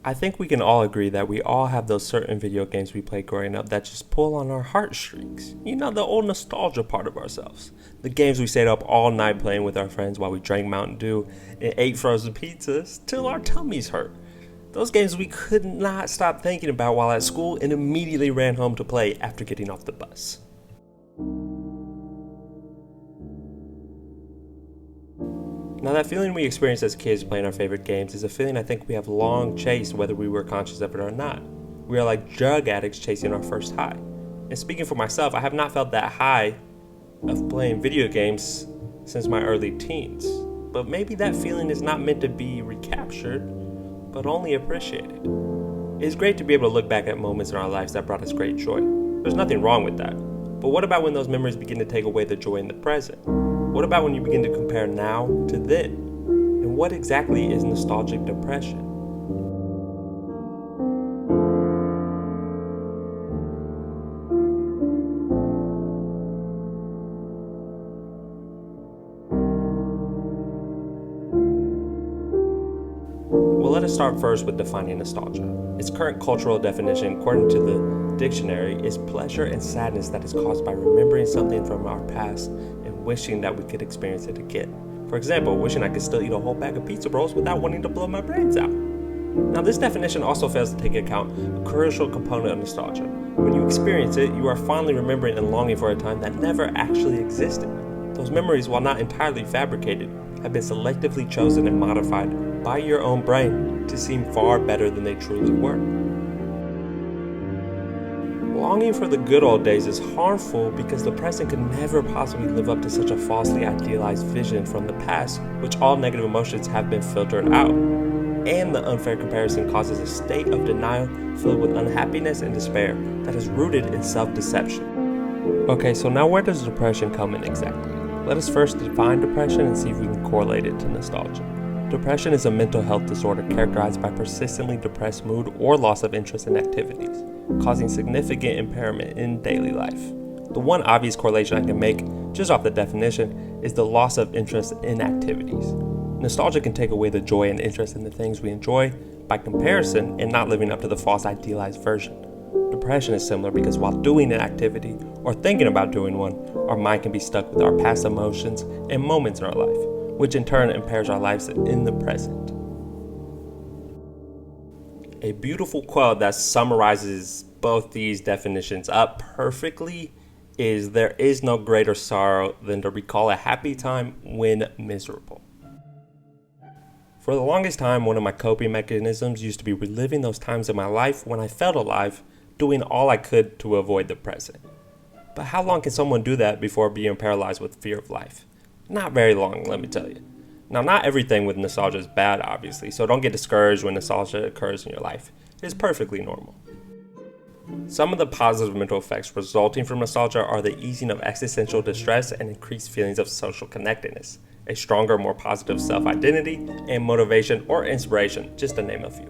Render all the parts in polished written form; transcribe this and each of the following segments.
I think we can all agree that we all have those certain video games we played growing up that just pull on our heartstrings. You know, the old nostalgia part of ourselves. The games we stayed up all night playing with our friends while we drank Mountain Dew and ate frozen pizzas till our tummies hurt. Those games we could not stop thinking about while at school and immediately ran home to play after getting off the bus. Now, that feeling we experienced as kids playing our favorite games is a feeling I think we have long chased whether we were conscious of it or not. We are like drug addicts chasing our first high. And speaking for myself, I have not felt that high of playing video games since my early teens. But maybe that feeling is not meant to be recaptured, but only appreciated. It's great to be able to look back at moments in our lives that brought us great joy. There's nothing wrong with that. But what about when those memories begin to take away the joy in the present? What about when you begin to compare now to then? And what exactly is nostalgic depression? Well, let us start first with defining nostalgia. Its current cultural definition, according to the dictionary, is pleasure and sadness that is caused by remembering something from our past and wishing that we could experience it again. For example, wishing I could still eat a whole bag of pizza rolls without wanting to blow my brains out. Now, this definition also fails to take into account a crucial component of nostalgia. When you experience it, you are fondly remembering and longing for a time that never actually existed. Those memories, while not entirely fabricated, have been selectively chosen and modified by your own brain to seem far better than they truly were. Longing for the good old days is harmful because the present could never possibly live up to such a falsely idealized vision from the past, which all negative emotions have been filtered out. And the unfair comparison causes a state of denial filled with unhappiness and despair that is rooted in self-deception. Okay, so now where does depression come in exactly? Let us first define depression and see if we can correlate it to nostalgia. Depression is a mental health disorder characterized by persistently depressed mood or loss of interest in activities, causing significant impairment in daily life. The one obvious correlation I can make, just off the definition, is the loss of interest in activities. Nostalgia can take away the joy and interest in the things we enjoy by comparison and not living up to the false idealized version. Depression is similar because while doing an activity or thinking about doing one, our mind can be stuck with our past emotions and moments in our life, which in turn impairs our lives in the present. A beautiful quote that summarizes both these definitions up perfectly is, "There is no greater sorrow than to recall a happy time when miserable." For the longest time, one of my coping mechanisms used to be reliving those times in my life when I felt alive, doing all I could to avoid the present. But how long can someone do that before being paralyzed with fear of life? Not very long, let me tell you. Now, not everything with nostalgia is bad, obviously, so don't get discouraged when nostalgia occurs in your life. It is perfectly normal. Some of the positive mental effects resulting from nostalgia are the easing of existential distress and increased feelings of social connectedness, a stronger, more positive self-identity, and motivation or inspiration, just to name a few.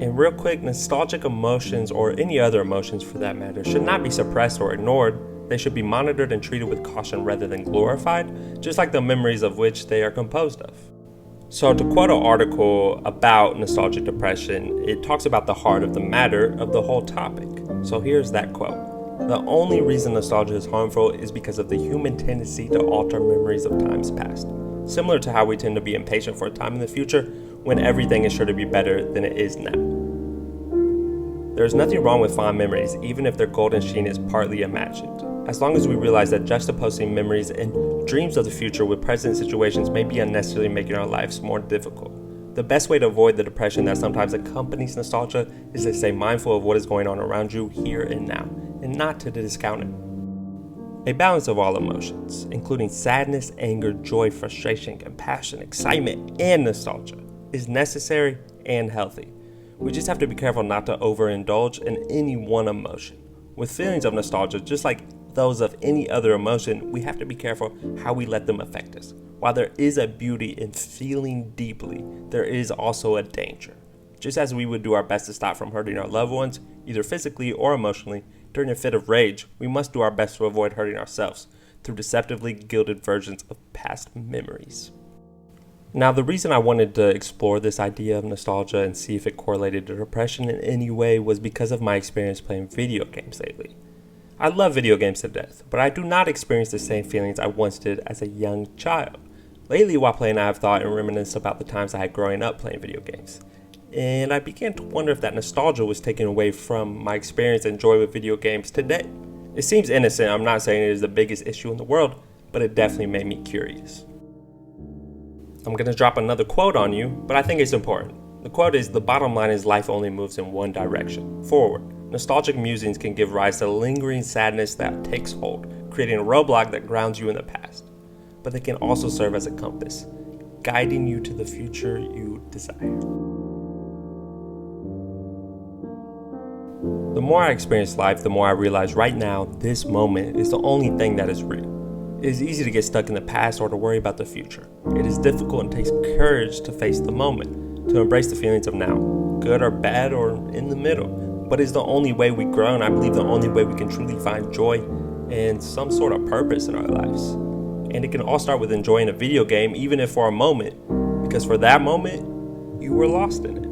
And real quick, nostalgic emotions, or any other emotions for that matter, should not be suppressed or ignored. They should be monitored and treated with caution rather than glorified, just like the memories of which they are composed of. So to quote an article about nostalgic depression, it talks about the heart of the matter of the whole topic. So here's that quote. "The only reason nostalgia is harmful is because of the human tendency to alter memories of times past. Similar to how we tend to be impatient for a time in the future when everything is sure to be better than it is now. There is nothing wrong with fond memories, even if their golden sheen is partly imagined, as long as we realize that juxtaposing memories and dreams of the future with present situations may be unnecessarily making our lives more difficult. The best way to avoid the depression that sometimes accompanies nostalgia is to stay mindful of what is going on around you here and now, and not to discount it. A balance of all emotions, including sadness, anger, joy, frustration, compassion, excitement, and nostalgia, is necessary and healthy. We just have to be careful not to overindulge in any one emotion. With feelings of nostalgia, just like those of any other emotion, we have to be careful how we let them affect us. While there is a beauty in feeling deeply, there is also a danger. Just as we would do our best to stop from hurting our loved ones, either physically or emotionally, during a fit of rage, we must do our best to avoid hurting ourselves through deceptively gilded versions of past memories. Now, the reason I wanted to explore this idea of nostalgia and see if it correlated to depression in any way was because of my experience playing video games lately. I love video games to death, but I do not experience the same feelings I once did as a young child. Lately, while playing, I have thought and reminisced about the times I had growing up playing video games. And I began to wonder if that nostalgia was taken away from my experience and joy with video games today. It seems innocent, I'm not saying it is the biggest issue in the world, but it definitely made me curious. I'm going to drop another quote on you, but I think it's important. The quote is, "The bottom line is life only moves in one direction, forward. Nostalgic musings can give rise to lingering sadness that takes hold, creating a roadblock that grounds you in the past. But they can also serve as a compass, guiding you to the future you desire." The more I experience life, the more I realize right now, this moment is the only thing that is real. It is easy to get stuck in the past or to worry about the future. It is difficult and takes courage to face the moment, to embrace the feelings of now, good or bad or in the middle. But it's the only way we grow, and I believe the only way we can truly find joy and some sort of purpose in our lives. And it can all start with enjoying a video game, even if for a moment, because for that moment, you were lost in it.